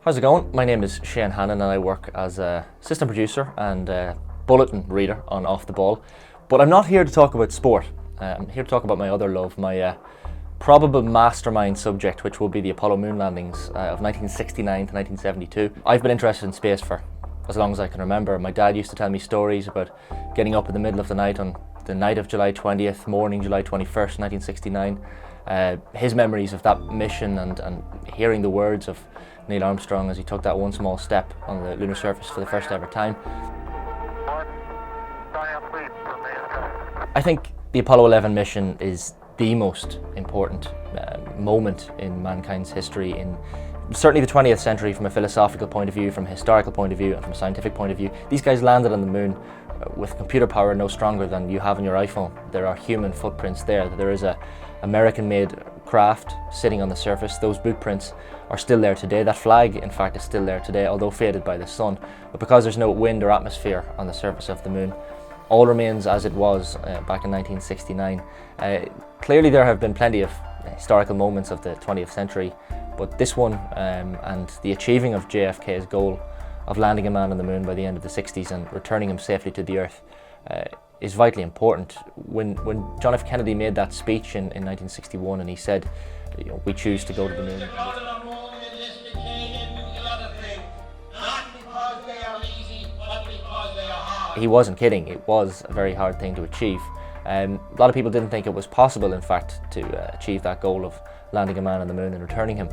How's it going? My name is Hannon and I work as a assistant producer and a bulletin reader on Off the Ball. But I'm not here to talk about sport. I'm here to talk about my other love, my probable mastermind subject, which will be the Apollo moon landings of 1969 to 1972. I've been interested in space for as long as I can remember. My dad used to tell me stories about getting up in the middle of the night on the night of July 20th, morning July 21st, 1969. His memories of that mission and hearing the words of Neil Armstrong as he took that one small step on the lunar surface for the first ever time. I think the Apollo 11 mission is the most important moment in mankind's history, in certainly the 20th century, from a philosophical point of view, from a historical point of view, and from a scientific point of view. These guys landed on the moon with computer power no stronger than you have on your iPhone. There are human footprints there. There is a American-made craft sitting on the surface. Those boot prints are still there today. That flag, in fact, is still there today, although faded by the sun. But because there's no wind or atmosphere on the surface of the moon, all remains as it was back in 1969. Clearly there have been plenty of historical moments of the 20th century, but this one and the achieving of JFK's goal of landing a man on the moon by the end of the 60s and returning him safely to the Earth is vitally important. When John F. Kennedy made that speech in 1961 and he said, we choose to go to the moon. He wasn't kidding. It was a very hard thing to achieve. A lot of people didn't think it was possible, in fact, to achieve that goal of landing a man on the moon and returning him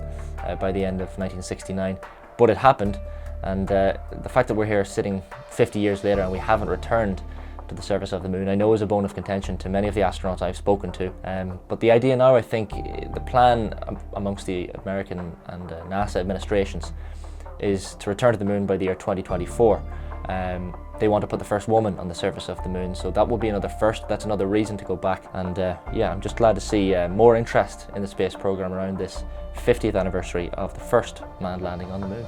by the end of 1969. But it happened, and the fact that we're here sitting 50 years later and we haven't returned to the surface of the moon, I know is a bone of contention to many of the astronauts I've spoken to. But the idea now, I think, the plan amongst the American and NASA administrations is to return to the moon by the year 2024. They want to put the first woman on the surface of the moon, so that will be another first. That's another reason to go back, and yeah, I'm just glad to see more interest in the space program around this 50th anniversary of the first manned landing on the moon.